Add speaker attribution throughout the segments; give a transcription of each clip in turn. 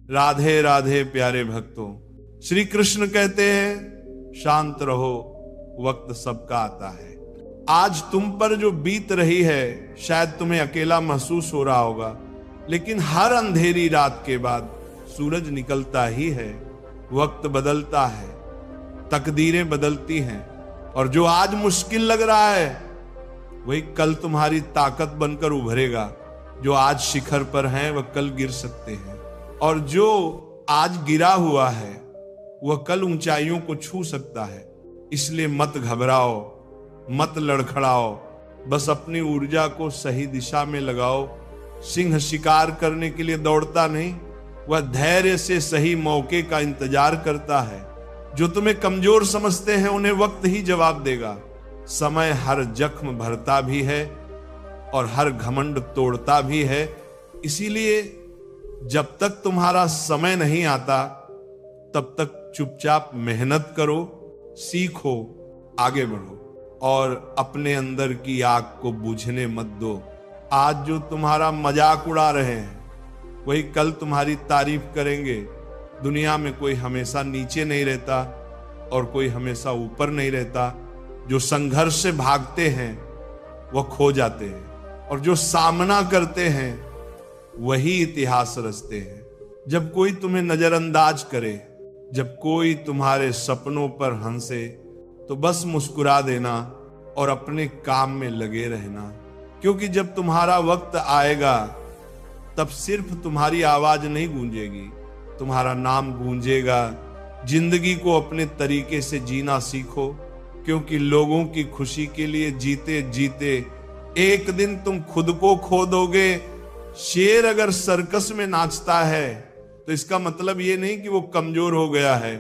Speaker 1: राधे राधे प्यारे भक्तों, श्री कृष्ण कहते हैं शांत रहो, वक्त सबका आता है। आज तुम पर जो बीत रही है शायद तुम्हें अकेला महसूस हो रहा होगा, लेकिन हर अंधेरी रात के बाद सूरज निकलता ही है। वक्त बदलता है, तकदीरें बदलती हैं, और जो आज मुश्किल लग रहा है वही कल तुम्हारी ताकत बनकर उभरेगा। जो आज शिखर पर हैं वह कल गिर सकते हैं, और जो आज गिरा हुआ है वह कल ऊंचाइयों को छू सकता है। इसलिए मत घबराओ, मत लड़खड़ाओ, बस अपनी ऊर्जा को सही दिशा में लगाओ। सिंह शिकार करने के लिए दौड़ता नहीं, वह धैर्य से सही मौके का इंतजार करता है। जो तुम्हें कमजोर समझते हैं उन्हें वक्त ही जवाब देगा। समय हर जख्म भरता भी है और हर घमंड तोड़ता भी है। इसीलिए जब तक तुम्हारा समय नहीं आता तब तक चुपचाप मेहनत करो, सीखो, आगे बढ़ो और अपने अंदर की आग को बुझने मत दो। आज जो तुम्हारा मजाक उड़ा रहे हैं वही कल तुम्हारी तारीफ करेंगे। दुनिया में कोई हमेशा नीचे नहीं रहता और कोई हमेशा ऊपर नहीं रहता। जो संघर्ष से भागते हैं वह खो जाते हैं, और जो सामना करते हैं वही इतिहास रचते हैं। जब कोई तुम्हें नजरअंदाज करे, जब कोई तुम्हारे सपनों पर हंसे, तो बस मुस्कुरा देना और अपने काम में लगे रहना। क्योंकि जब तुम्हारा वक्त आएगा तब सिर्फ तुम्हारी आवाज नहीं गूंजेगी, तुम्हारा नाम गूंजेगा। जिंदगी को अपने तरीके से जीना सीखो, क्योंकि लोगों की खुशी के लिए जीते जीते एक दिन तुम खुद को खो दोगे। शेर अगर सर्कस में नाचता है तो इसका मतलब ये नहीं कि वो कमजोर हो गया है,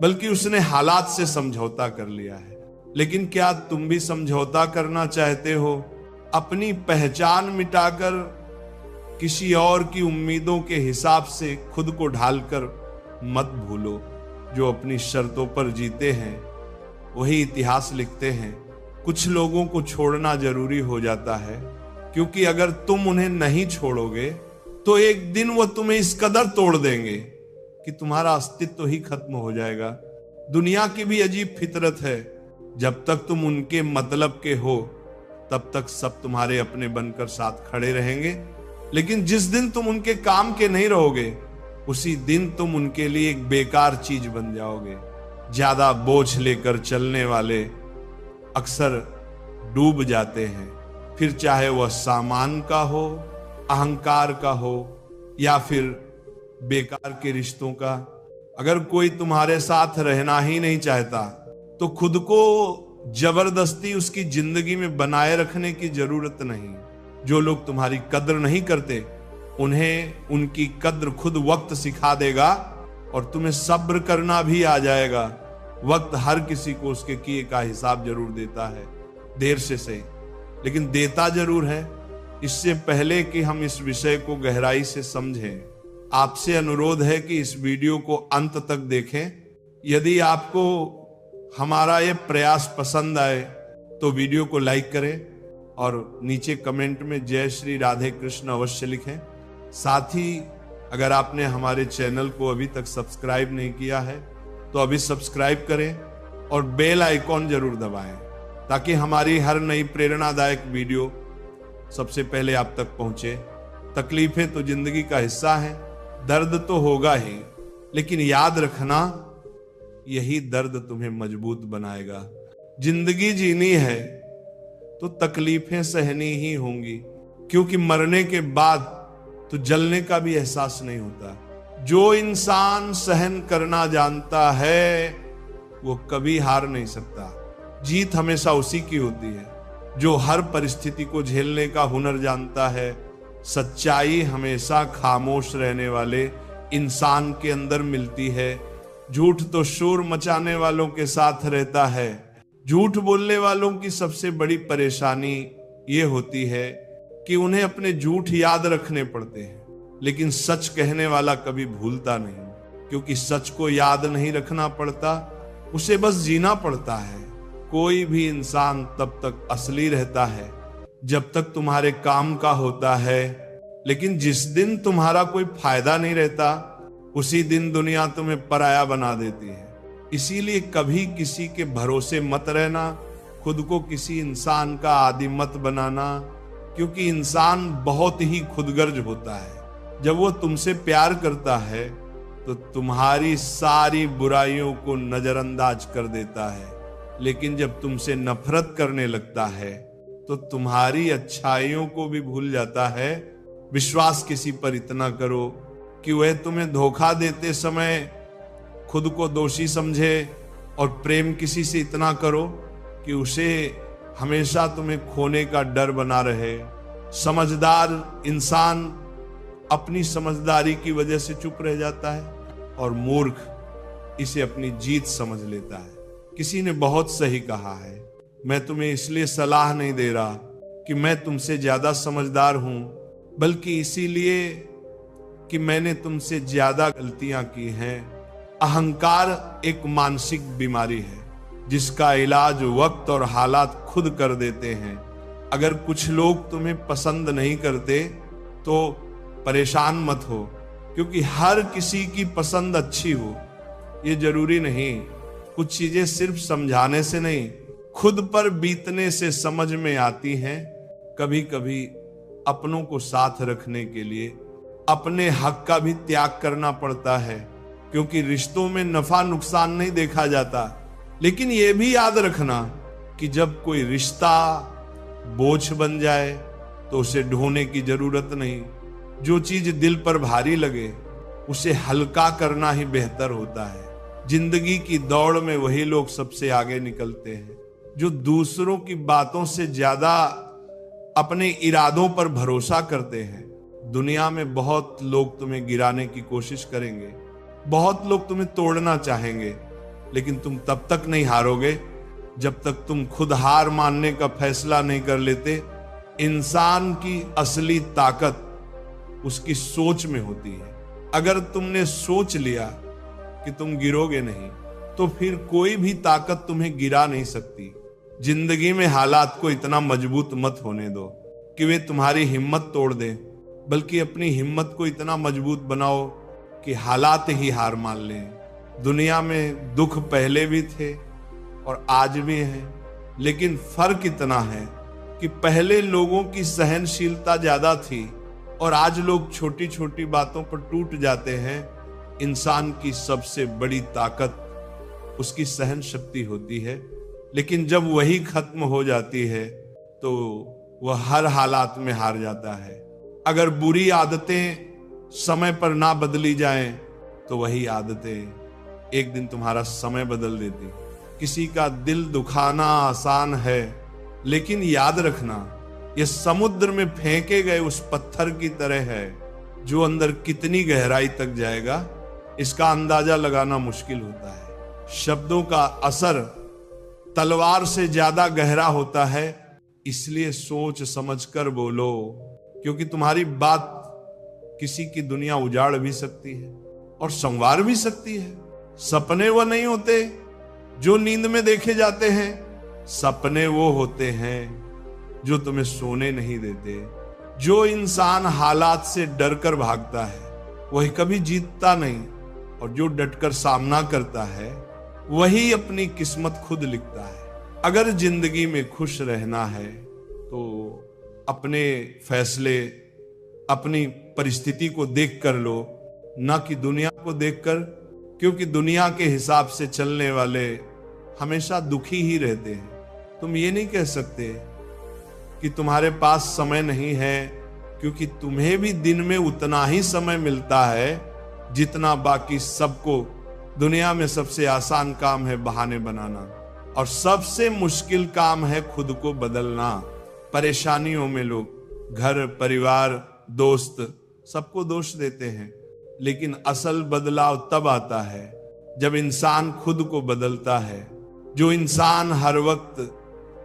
Speaker 1: बल्कि उसने हालात से समझौता कर लिया है। लेकिन क्या तुम भी समझौता करना चाहते हो? अपनी पहचान मिटाकर किसी और की उम्मीदों के हिसाब से खुद को ढालकर मत भूलो। जो अपनी शर्तों पर जीते हैं वही इतिहास लिखते हैं। कुछ लोगों को छोड़ना जरूरी हो जाता है, क्योंकि अगर तुम उन्हें नहीं छोड़ोगे तो एक दिन वो तुम्हें इस कदर तोड़ देंगे कि तुम्हारा अस्तित्व ही खत्म हो जाएगा। दुनिया की भी अजीब फितरत है, जब तक तुम उनके मतलब के हो तब तक सब तुम्हारे अपने बनकर साथ खड़े रहेंगे। लेकिन जिस दिन तुम उनके काम के नहीं रहोगे उसी दिन तुम उनके लिए एक बेकार चीज बन जाओगे। ज्यादा बोझ लेकर चलने वाले अक्सर डूब जाते हैं, फिर चाहे वह सामान का हो, अहंकार का हो या फिर बेकार के रिश्तों का। अगर कोई तुम्हारे साथ रहना ही नहीं चाहता तो खुद को जबरदस्ती उसकी जिंदगी में बनाए रखने की जरूरत नहीं। जो लोग तुम्हारी कद्र नहीं करते उन्हें उनकी कद्र खुद वक्त सिखा देगा, और तुम्हें सब्र करना भी आ जाएगा। वक्त हर किसी को उसके किए का हिसाब जरूर देता है, देर से सही, लेकिन देता जरूर है। इससे पहले कि हम इस विषय को गहराई से समझें, आपसे अनुरोध है कि इस वीडियो को अंत तक देखें। यदि आपको हमारा ये प्रयास पसंद आए तो वीडियो को लाइक करें और नीचे कमेंट में जय श्री राधे कृष्ण अवश्य लिखें। साथ ही अगर आपने हमारे चैनल को अभी तक सब्सक्राइब नहीं किया है तो अभी सब्सक्राइब करें और बेल आइकॉन जरूर दबाएं, ताकि हमारी हर नई प्रेरणादायक वीडियो सबसे पहले आप तक पहुंचे। तकलीफें तो जिंदगी का हिस्सा है, दर्द तो होगा ही, लेकिन याद रखना यही दर्द तुम्हें मजबूत बनाएगा। जिंदगी जीनी है तो तकलीफें सहनी ही होंगी, क्योंकि मरने के बाद तो जलने का भी एहसास नहीं होता। जो इंसान सहन करना जानता है वो कभी हार नहीं सकता। जीत हमेशा उसी की होती है जो हर परिस्थिति को झेलने का हुनर जानता है। सच्चाई हमेशा खामोश रहने वाले इंसान के अंदर मिलती है। झूठ तो शोर मचाने वालों के साथ रहता है। झूठ बोलने वालों की सबसे बड़ी परेशानी ये होती है कि उन्हें अपने झूठ याद रखने पड़ते हैं, लेकिन सच कहने वाला कभी भूलता नहीं, क्योंकि सच को याद नहीं रखना पड़ता, उसे बस जीना पड़ता है। कोई भी इंसान तब तक असली रहता है जब तक तुम्हारे काम का होता है, लेकिन जिस दिन तुम्हारा कोई फायदा नहीं रहता उसी दिन दुनिया तुम्हें पराया बना देती है। इसीलिए कभी किसी के भरोसे मत रहना, खुद को किसी इंसान का आदी मत बनाना, क्योंकि इंसान बहुत ही खुदगर्ज होता है। जब वो तुमसे प्यार करता है तो तुम्हारी सारी बुराइयों को नजरअंदाज कर देता है, लेकिन जब तुमसे नफरत करने लगता है तो तुम्हारी अच्छाइयों को भी भूल जाता है। विश्वास किसी पर इतना करो कि वह तुम्हें धोखा देते समय खुद को दोषी समझे, और प्रेम किसी से इतना करो कि उसे हमेशा तुम्हें खोने का डर बना रहे। समझदार इंसान अपनी समझदारी की वजह से चुप रह जाता है, और मूर्ख इसे अपनी जीत समझ लेता है। किसी ने बहुत सही कहा है, मैं तुम्हें इसलिए सलाह नहीं दे रहा कि मैं तुमसे ज्यादा समझदार हूं, बल्कि इसीलिए कि मैंने तुमसे ज्यादा गलतियां की हैं। अहंकार एक मानसिक बीमारी है जिसका इलाज वक्त और हालात खुद कर देते हैं। अगर कुछ लोग तुम्हें पसंद नहीं करते तो परेशान मत हो, क्योंकि हर किसी की पसंद अच्छी हो ये जरूरी नहीं। कुछ चीजें सिर्फ समझाने से नहीं, खुद पर बीतने से समझ में आती हैं। कभी कभी अपनों को साथ रखने के लिए अपने हक का भी त्याग करना पड़ता है, क्योंकि रिश्तों में नफा नुकसान नहीं देखा जाता। लेकिन यह भी याद रखना कि जब कोई रिश्ता बोझ बन जाए तो उसे ढोने की जरूरत नहीं। जो चीज दिल पर भारी लगे उसे हल्का करना ही बेहतर होता है। जिंदगी की दौड़ में वही लोग सबसे आगे निकलते हैं जो दूसरों की बातों से ज्यादा अपने इरादों पर भरोसा करते हैं। दुनिया में बहुत लोग तुम्हें गिराने की कोशिश करेंगे, बहुत लोग तुम्हें तोड़ना चाहेंगे, लेकिन तुम तब तक नहीं हारोगे जब तक तुम खुद हार मानने का फैसला नहीं कर लेते। इंसान की असली ताकत उसकी सोच में होती है। अगर तुमने सोच लिया कि तुम गिरोगे नहीं तो फिर कोई भी ताकत तुम्हें गिरा नहीं सकती। जिंदगी में हालात को इतना मजबूत मत होने दो कि वे तुम्हारी हिम्मत तोड़ दें, बल्कि अपनी हिम्मत को इतना मजबूत बनाओ कि हालात ही हार मान लें। दुनिया में दुख पहले भी थे और आज भी हैं, लेकिन फर्क इतना है कि पहले लोगों की सहनशीलता ज्यादा थी और आज लोग छोटी छोटी बातों पर टूट जाते हैं। इंसान की सबसे बड़ी ताकत उसकी सहन शक्ति होती है, लेकिन जब वही खत्म हो जाती है तो वह हर हालात में हार जाता है। अगर बुरी आदतें समय पर ना बदली जाएं तो वही आदतें एक दिन तुम्हारा समय बदल देती। किसी का दिल दुखाना आसान है, लेकिन याद रखना यह समुद्र में फेंके गए उस पत्थर की तरह है जो अंदर कितनी गहराई तक जाएगा इसका अंदाजा लगाना मुश्किल होता है। शब्दों का असर तलवार से ज्यादा गहरा होता है, इसलिए सोच समझकर बोलो, क्योंकि तुम्हारी बात किसी की दुनिया उजाड़ भी सकती है और संवार भी सकती है। सपने वो नहीं होते जो नींद में देखे जाते हैं, सपने वो होते हैं जो तुम्हें सोने नहीं देते। जो इंसान हालात से डरकर भागता है वही कभी जीतता नहीं, और जो डटकर सामना करता है वही अपनी किस्मत खुद लिखता है। अगर जिंदगी में खुश रहना है तो अपने फैसले अपनी परिस्थिति को देख कर लो, ना कि दुनिया को देखकर, क्योंकि दुनिया के हिसाब से चलने वाले हमेशा दुखी ही रहते हैं। तुम ये नहीं कह सकते कि तुम्हारे पास समय नहीं है, क्योंकि तुम्हें भी दिन में उतना ही समय मिलता है जितना बाकी सबको। दुनिया में सबसे आसान काम है बहाने बनाना, और सबसे मुश्किल काम है खुद को बदलना। परेशानियों में लोग घर परिवार दोस्त सबको दोष देते हैं, लेकिन असल बदलाव तब आता है जब इंसान खुद को बदलता है। जो इंसान हर वक्त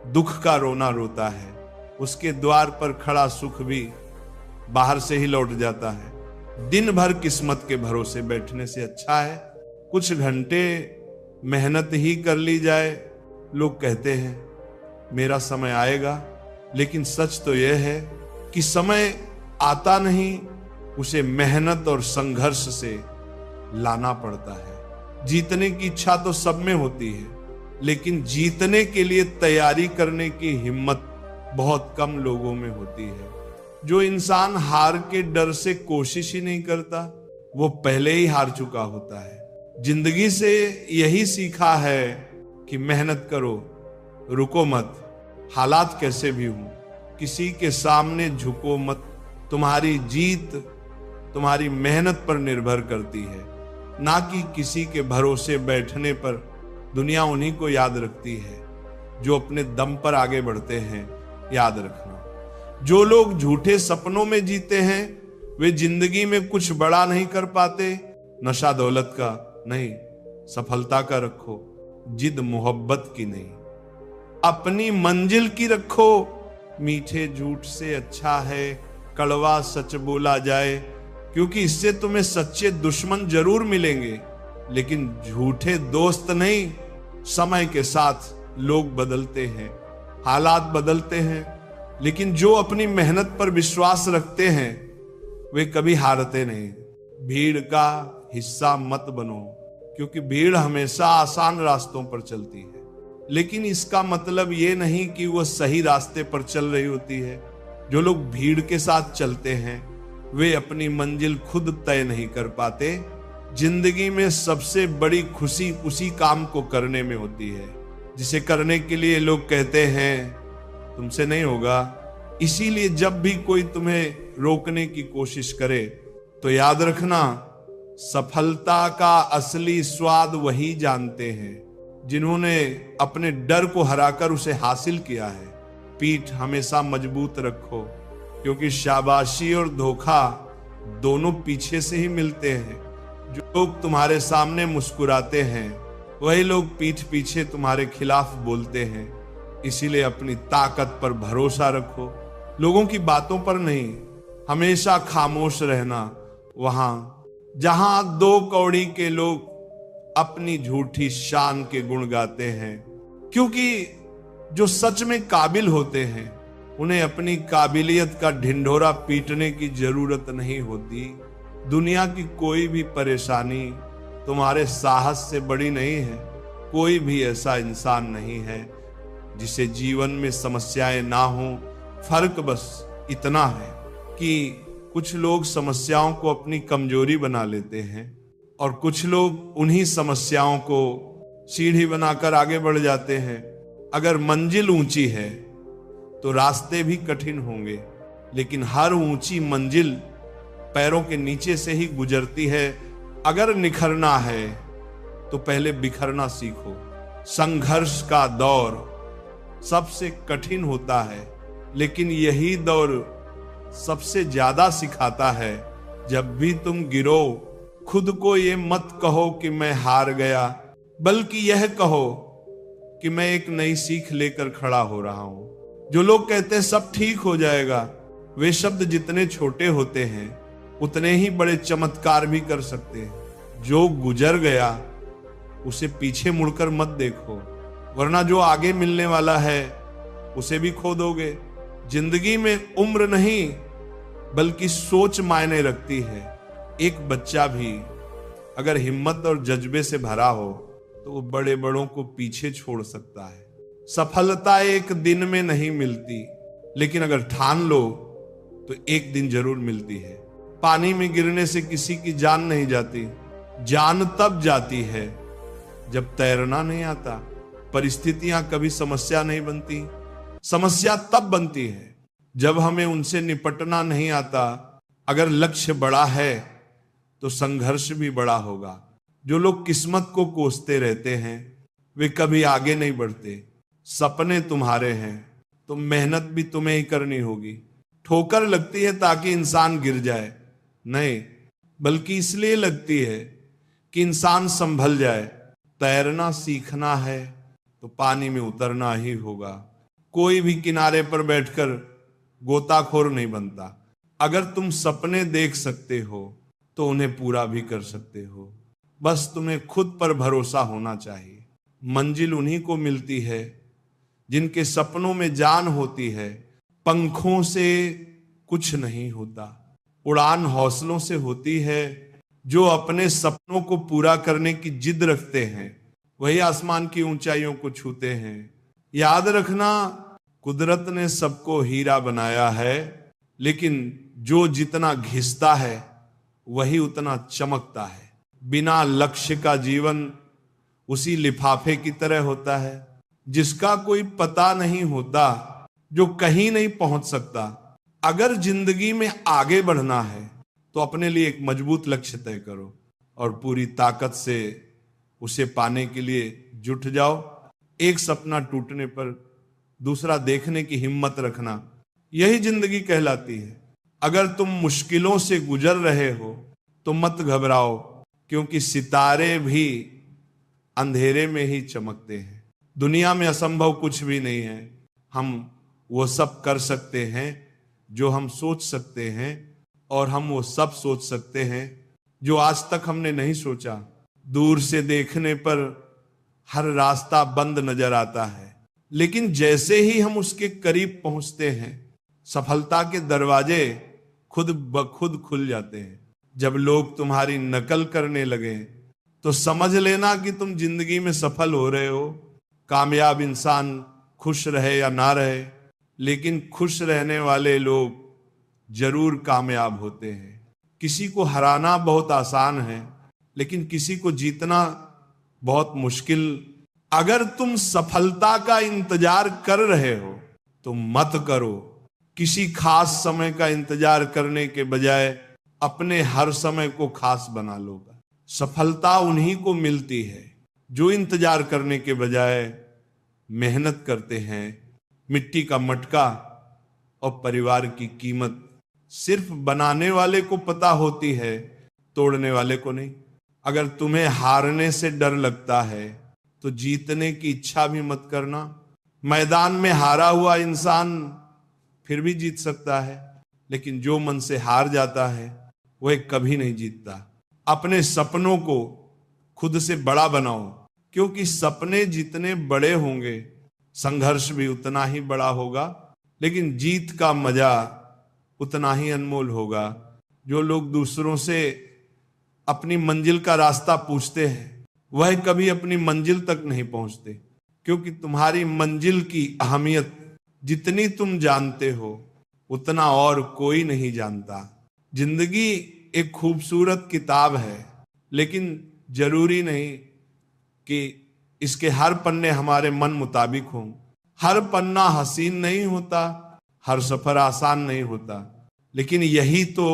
Speaker 1: दुख का रोना रोता है उसके द्वार पर खड़ा सुख भी बाहर से ही लौट जाता है। दिन भर किस्मत के भरोसे बैठने से अच्छा है कुछ घंटे मेहनत ही कर ली जाए। लोग कहते हैं मेरा समय आएगा, लेकिन सच तो यह है कि समय आता नहीं, उसे मेहनत और संघर्ष से लाना पड़ता है। जीतने की इच्छा तो सब में होती है, लेकिन जीतने के लिए तैयारी करने की हिम्मत बहुत कम लोगों में होती है। जो इंसान हार के डर से कोशिश ही नहीं करता, वो पहले ही हार चुका होता है। जिंदगी से यही सीखा है कि मेहनत करो, रुको मत, हालात कैसे भी हों, किसी के सामने झुको मत। तुम्हारी जीत तुम्हारी मेहनत पर निर्भर करती है, ना कि किसी के भरोसे बैठने पर। दुनिया उन्हीं को याद रखती है जो अपने दम पर आगे बढ़ते हैं। याद रखना, जो लोग झूठे सपनों में जीते हैं वे जिंदगी में कुछ बड़ा नहीं कर पाते। नशा दौलत का नहीं, सफलता का रखो, जिद मोहब्बत की नहीं। अपनी मंजिल की रखो, मीठे झूठ से अच्छा है कड़वा सच बोला जाए, क्योंकि इससे तुम्हें सच्चे दुश्मन जरूर मिलेंगे, लेकिन झूठे दोस्त नहीं। समय के साथ लोग बदलते हैं, हालात बदलते हैं, लेकिन जो अपनी मेहनत पर विश्वास रखते हैं वे कभी हारते नहीं। भीड़ का हिस्सा मत बनो, क्योंकि भीड़ हमेशा आसान रास्तों पर चलती है, लेकिन इसका मतलब ये नहीं कि वह सही रास्ते पर चल रही होती है। जो लोग भीड़ के साथ चलते हैं वे अपनी मंजिल खुद तय नहीं कर पाते। जिंदगी में सबसे बड़ी खुशी उसी काम को करने में होती है जिसे करने के लिए लोग कहते हैं तुमसे नहीं होगा। इसीलिए जब भी कोई तुम्हें रोकने की कोशिश करे तो याद रखना, सफलता का असली स्वाद वही जानते हैं जिन्होंने अपने डर को हराकर उसे हासिल किया है। पीठ हमेशा मजबूत रखो, क्योंकि शाबाशी और धोखा दोनों पीछे से ही मिलते हैं। जो लोग तुम्हारे सामने मुस्कुराते हैं वही लोग पीठ पीछे तुम्हारे खिलाफ बोलते हैं। इसीलिए अपनी ताकत पर भरोसा रखो, लोगों की बातों पर नहीं। हमेशा खामोश रहना वहां जहां दो कौड़ी के लोग अपनी झूठी शान के गुण गाते हैं, क्योंकि जो सच में काबिल होते हैं उन्हें अपनी काबिलियत का ढिंढोरा पीटने की जरूरत नहीं होती। दुनिया की कोई भी परेशानी तुम्हारे साहस से बड़ी नहीं है। कोई भी ऐसा इंसान नहीं है जिसे जीवन में समस्याएं ना हो। फर्क बस इतना है कि कुछ लोग समस्याओं को अपनी कमजोरी बना लेते हैं और कुछ लोग उन्हीं समस्याओं को सीढ़ी बनाकर आगे बढ़ जाते हैं। अगर मंजिल ऊंची है तो रास्ते भी कठिन होंगे, लेकिन हर ऊंची मंजिल पैरों के नीचे से ही गुजरती है। अगर निखरना है तो पहले बिखरना सीखो। संघर्ष का दौर सबसे कठिन होता है, लेकिन यही दौर सबसे ज्यादा सिखाता है। जब भी तुम गिरो खुद को ये मत कहो कि मैं हार गया, बल्कि यह कहो कि मैं एक नई सीख लेकर खड़ा हो रहा हूं। जो लोग कहते हैं सब ठीक हो जाएगा, वे शब्द जितने छोटे होते हैं उतने ही बड़े चमत्कार भी कर सकते हैं। जो गुजर गया उसे पीछे मुड़कर मत देखो, वरना जो आगे मिलने वाला है उसे भी खो दोगे। जिंदगी में उम्र नहीं बल्कि सोच मायने रखती है। एक बच्चा भी अगर हिम्मत और जज्बे से भरा हो तो वो बड़े बड़ों को पीछे छोड़ सकता है। सफलता एक दिन में नहीं मिलती, लेकिन अगर ठान लो तो एक दिन जरूर मिलती है। पानी में गिरने से किसी की जान नहीं जाती, जान तब जाती है जब तैरना नहीं आता। परिस्थितियां कभी समस्या नहीं बनती, समस्या तब बनती है जब हमें उनसे निपटना नहीं आता। अगर लक्ष्य बड़ा है तो संघर्ष भी बड़ा होगा। जो लोग किस्मत को कोसते रहते हैं वे कभी आगे नहीं बढ़ते। सपने तुम्हारे हैं तो मेहनत भी तुम्हें ही करनी होगी। ठोकर लगती है ताकि इंसान गिर जाए नहीं, बल्कि इसलिए लगती है कि इंसान संभल जाए। तैरना सीखना है तो पानी में उतरना ही होगा। कोई भी किनारे पर बैठकर गोताखोर नहीं बनता। अगर तुम सपने देख सकते हो तो उन्हें पूरा भी कर सकते हो। बस तुम्हें खुद पर भरोसा होना चाहिए। मंजिल उन्हीं को मिलती है जिनके सपनों में जान होती है। पंखों से कुछ नहीं होता, उड़ान हौसलों से होती है। जो अपने सपनों को पूरा करने की जिद रखते हैं वही आसमान की ऊंचाइयों को छूते हैं। याद रखना, कुदरत ने सबको हीरा बनाया है, लेकिन जो जितना घिसता है वही उतना चमकता है। बिना लक्ष्य का जीवन उसी लिफाफे की तरह होता है जिसका कोई पता नहीं होता, जो कहीं नहीं पहुंच सकता। अगर जिंदगी में आगे बढ़ना है तो अपने लिए एक मजबूत लक्ष्य तय करो और पूरी ताकत से उसे पाने के लिए जुट जाओ। एक सपना टूटने पर दूसरा देखने की हिम्मत रखना, यही जिंदगी कहलाती है। अगर तुम मुश्किलों से गुजर रहे हो तो मत घबराओ, क्योंकि सितारे भी अंधेरे में ही चमकते हैं। दुनिया में असंभव कुछ भी नहीं है। हम वो सब कर सकते हैं जो हम सोच सकते हैं, और हम वो सब सोच सकते हैं जो आज तक हमने नहीं सोचा। दूर से देखने पर हर रास्ता बंद नजर आता है, लेकिन जैसे ही हम उसके करीब पहुंचते हैं सफलता के दरवाजे खुद ब खुद खुल जाते हैं। जब लोग तुम्हारी नकल करने लगे तो समझ लेना कि तुम जिंदगी में सफल हो रहे हो। कामयाब इंसान खुश रहे या ना रहे, लेकिन खुश रहने वाले लोग जरूर कामयाब होते हैं। किसी को हराना बहुत आसान है, लेकिन किसी को जीतना बहुत मुश्किल। अगर तुम सफलता का इंतजार कर रहे हो तो मत करो। किसी खास समय का इंतजार करने के बजाय अपने हर समय को खास बना लोगा। सफलता उन्हीं को मिलती है जो इंतजार करने के बजाय मेहनत करते हैं। मिट्टी का मटका और परिवार की कीमत सिर्फ बनाने वाले को पता होती है, तोड़ने वाले को नहीं। अगर तुम्हें हारने से डर लगता है तो जीतने की इच्छा भी मत करना। मैदान में हारा हुआ इंसान फिर भी जीत सकता है, लेकिन जो मन से हार जाता है वह कभी नहीं जीतता। अपने सपनों को खुद से बड़ा बनाओ, क्योंकि सपने जितने बड़े होंगे संघर्ष भी उतना ही बड़ा होगा, लेकिन जीत का मजा उतना ही अनमोल होगा। जो लोग दूसरों से अपनी मंजिल का रास्ता पूछते हैं वह कभी अपनी मंजिल तक नहीं पहुंचते, क्योंकि तुम्हारी मंजिल की अहमियत जितनी तुम जानते हो उतना और कोई नहीं जानता। जिंदगी एक खूबसूरत किताब है, लेकिन जरूरी नहीं कि इसके हर पन्ने हमारे मन मुताबिक हों। हर पन्ना हसीन नहीं होता, हर सफर आसान नहीं होता, लेकिन यही तो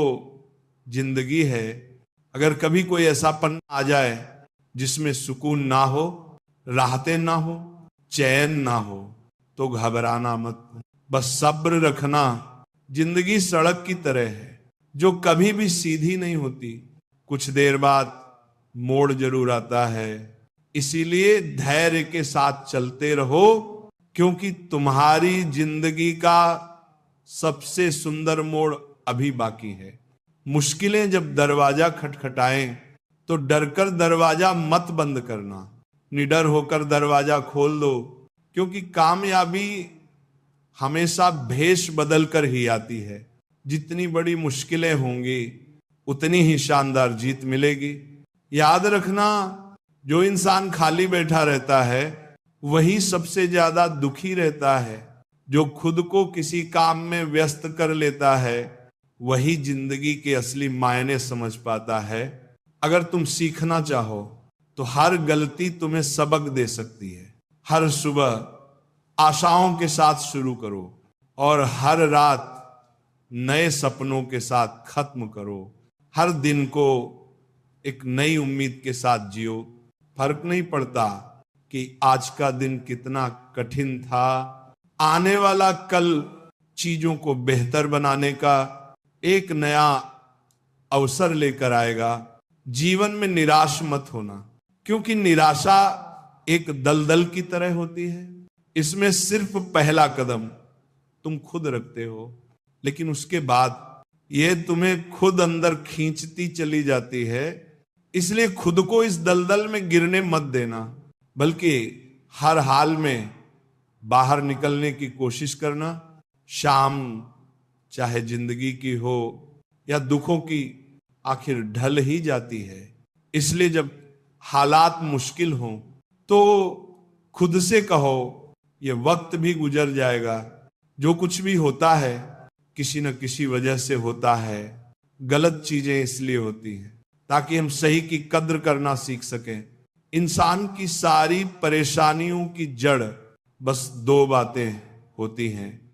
Speaker 1: जिंदगी है। अगर कभी कोई ऐसा पन्ना आ जाए जिसमें सुकून ना हो, राहतें ना हो, चैन ना हो, तो घबराना मत, बस सब्र रखना। जिंदगी सड़क की तरह है जो कभी भी सीधी नहीं होती, कुछ देर बाद मोड़ जरूर आता है। इसीलिए धैर्य के साथ चलते रहो, क्योंकि तुम्हारी जिंदगी का सबसे सुंदर मोड़ अभी बाकी है। मुश्किलें जब दरवाजा खटखटाएं तो डरकर दरवाजा मत बंद करना, निडर होकर दरवाजा खोल दो, क्योंकि कामयाबी हमेशा भेष बदल कर ही आती है। जितनी बड़ी मुश्किलें होंगी उतनी ही शानदार जीत मिलेगी। याद रखना, जो इंसान खाली बैठा रहता है वही सबसे ज्यादा दुखी रहता है। जो खुद को किसी काम में व्यस्त कर लेता है वही जिंदगी के असली मायने समझ पाता है। अगर तुम सीखना चाहो तो हर गलती तुम्हें सबक दे सकती है। हर सुबह आशाओं के साथ शुरू करो और हर रात नए सपनों के साथ खत्म करो। हर दिन को एक नई उम्मीद के साथ जियो। फर्क नहीं पड़ता कि आज का दिन कितना कठिन था, आने वाला कल चीजों को बेहतर बनाने का एक नया अवसर लेकर आएगा। जीवन में निराश मत होना, क्योंकि निराशा एक दलदल की तरह होती है। इसमें सिर्फ पहला कदम तुम खुद रखते हो, लेकिन उसके बाद यह तुम्हें खुद अंदर खींचती चली जाती है। इसलिए खुद को इस दलदल में गिरने मत देना, बल्कि हर हाल में बाहर निकलने की कोशिश करना। शाम चाहे जिंदगी की हो या दुखों की, आखिर ढल ही जाती है। इसलिए जब हालात मुश्किल हों तो खुद से कहो ये वक्त भी गुजर जाएगा, जो कुछ भी होता है किसी न किसी वजह से होता है, गलत चीजें इसलिए होती हैं ताकि हम सही की कद्र करना सीख सकें। इंसान की सारी परेशानियों की जड़ बस दो बातें होती हैं,